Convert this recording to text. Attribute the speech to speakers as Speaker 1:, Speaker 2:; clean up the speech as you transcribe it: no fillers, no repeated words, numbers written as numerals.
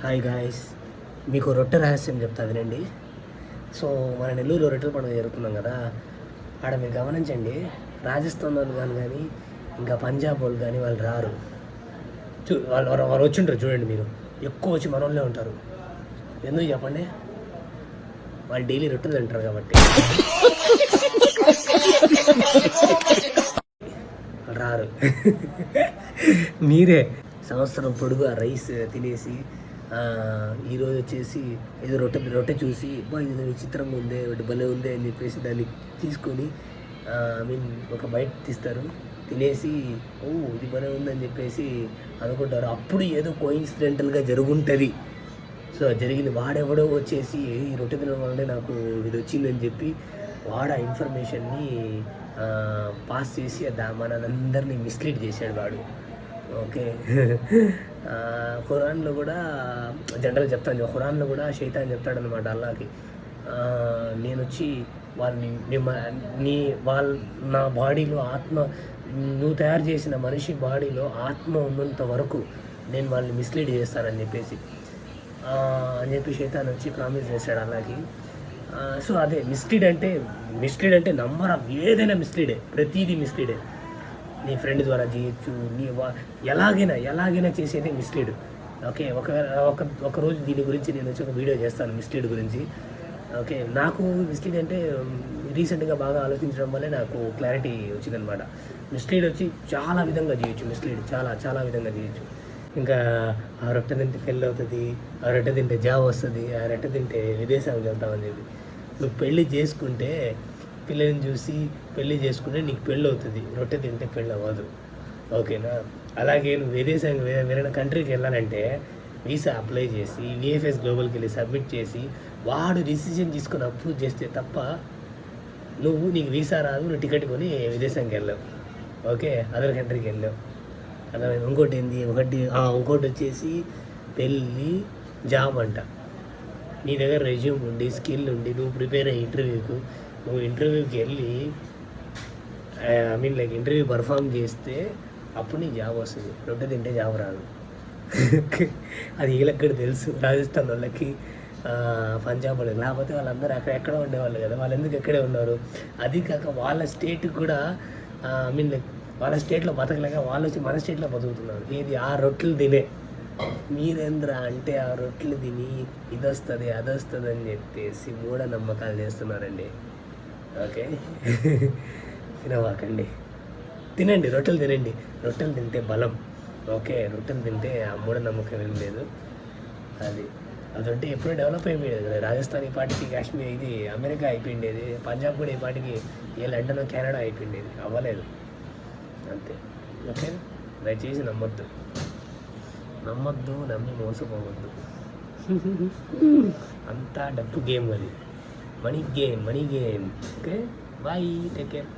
Speaker 1: Hi guys, మీకు రొట్టె రహస్యం చెప్తా వినండి. సో మన నెల్లూరులో రొట్టెల పండుగ జరుగుతున్నాం కదా, ఆడ మీరు గమనించండి, రాజస్థాన్ వాళ్ళు కానీ ఇంకా పంజాబ్ వాళ్ళు కానీ వాళ్ళు రారు. వాళ్ళు వచ్చింటారు చూడండి, మీరు ఎక్కువ వచ్చి మన వాళ్ళే ఉంటారు. ఎందుకు చెప్పండి? వాళ్ళు డైలీ రొట్టెలు తింటారు కాబట్టి రారు. మీరే సంవత్సరం పొడుగు ఆ రైస్ తినేసి ఈరోజు వచ్చేసి ఏదో రొట్టె చూసి ఇది విచిత్రంగా ఉందే, భలే ఉందే అని చెప్పేసి దాన్ని తీసుకొని ఒక బయట తీస్తారు, తినేసి ఇది భలే ఉందని చెప్పేసి అనుకుంటారు. అప్పుడు ఏదో కోయిన్సిడెంటల్గా జరుగుంటుంది. సో జరిగింది, వాడెవడో వచ్చేసి ఈ రొట్టె తినడం వల్లనే నాకు ఇది వచ్చిందని చెప్పి వాడు ఆ ఇన్ఫర్మేషన్ని పాస్ చేసి మనందరినీ మిస్లీడ్ చేశాడు వాడు. ఓకే. ఖురాన్లో కూడా జనరల్ చెప్తాను, ఖురాన్లో కూడా షైతాన్ చెప్తాడనమాట అల్లాకి, నేను వచ్చి వాళ్ళని నా బాడీలో ఆత్మ, నువ్వు తయారు చేసిన మనిషి బాడీలో ఆత్మ ఉన్నంత వరకు నేను వాళ్ళని మిస్లీడ్ చేస్తానని చెప్పేసి షైతాన్ వచ్చి ప్రామిస్ చేశాడు అల్లాకి. సో అదే మిస్లీడ్ అంటే నంబర్ ఆఫ్ ఏదైనా మిస్లీడే, ప్రతిదీ మిస్లీడే. నీ ఫ్రెండ్ ద్వారా చేయొచ్చు, ఎలాగైనా చేసేదే మిస్లీడ్. ఓకే, ఒక రోజు దీని గురించి నేను వచ్చి ఒక వీడియో చేస్తాను మిస్లీడ్ గురించి. ఓకే, నాకు మిస్లీడ్ అంటే రీసెంట్గా బాగా ఆలోచించడం వల్లే నాకు క్లారిటీ వచ్చిందనమాట. మిస్లీడ్ వచ్చి చాలా విధంగా చేయొచ్చు, మిస్లీడ్ చాలా విధంగా చేయొచ్చు. ఇంకా ఆ రొట్టె తింటే ఫెయిల్ అవుతుంది, ఆ రొట్టె తింటే జాబ్ వస్తుంది, ఆ రొట్టె తింటే విదేశాలకు వెళ్తామని చెప్పి. నువ్వు పెళ్ళి చేసుకుంటే పిల్లల్ని చూసి పెళ్ళి చేసుకుంటే నీకు పెళ్ళి అవుతుంది, రొట్టె తింటే పెళ్ళి అవ్వదు. ఓకేనా? అలాగే నువ్వు విదేశానికి వేరే కంట్రీకి వెళ్ళాలంటే వీసా అప్లై చేసి విఎఫ్ఎస్ గ్లోబల్కి వెళ్ళి సబ్మిట్ చేసి వాడు డిసిజన్ తీసుకొని అప్రూవ్ చేస్తే తప్ప నీకు వీసా రాదు, నువ్వు టికెట్ కొని విదేశానికి వెళ్ళావు. ఓకే, అదర్ కంట్రీకి వెళ్ళావు. అర్థమైంది? ఇంకోటి వచ్చేసి పెళ్ళి, జాబ్ అంట. నీ దగ్గర రెజ్యూమ్ ఉండి, స్కిల్ ఉండి, నువ్వు ప్రిపేర్ అయ్యే నువ్వు ఇంటర్వ్యూకి వెళ్ళి ఇంటర్వ్యూ పర్ఫామ్ చేస్తే అప్పుడు నీ జాబ్ వస్తుంది. రొట్టె తింటే జాబ్ రాదు. అది వీళ్ళకి తెలుసు, రాజస్థాన్ వాళ్ళకి, పంజాబ్ వాళ్ళకి. లేకపోతే వాళ్ళందరూ ఎక్కడ ఉండేవాళ్ళు కదా, వాళ్ళు ఎందుకు ఎక్కడే ఉన్నారు? అది కాక వాళ్ళ స్టేట్కి కూడా వాళ్ళ స్టేట్లో బతకలేక వాళ్ళు వచ్చి మన స్టేట్లో బతుకుతున్నారు. ఏది? ఆ రొట్టెలు తినే. మీరేంద్ర అంటే ఆ రొట్టెలు తిని ఇది వస్తుంది అది వస్తుంది అని చెప్పేసి మూఢనమ్మకాలు చేస్తున్నారండి. ఓకే, తినవాకండి, తినండి, రొట్టెలు తినండి. రొట్టెలు తింటే బలం. ఓకే, రొట్టెలు తింటే ఆ మూఢనమ్మకం ఏం లేదు. అదంటే ఎప్పుడూ డెవలప్ అయిపోయేది కదా. రాజస్థాన్ ఈ పాటికి కాశ్మీర్, ఇది అమెరికా అయిపోయిండేది. పంజాబ్ కూడా ఈ పాటికి లండన్, కెనడా అయిపోయిండేది. అవ్వలేదు అంతే. ఓకే, దయచేసి నమ్మొద్దు, నమ్మి మోసపోవద్దు. అంతా డబ్బు గేమ్, అది money game. Okay, bye, take care.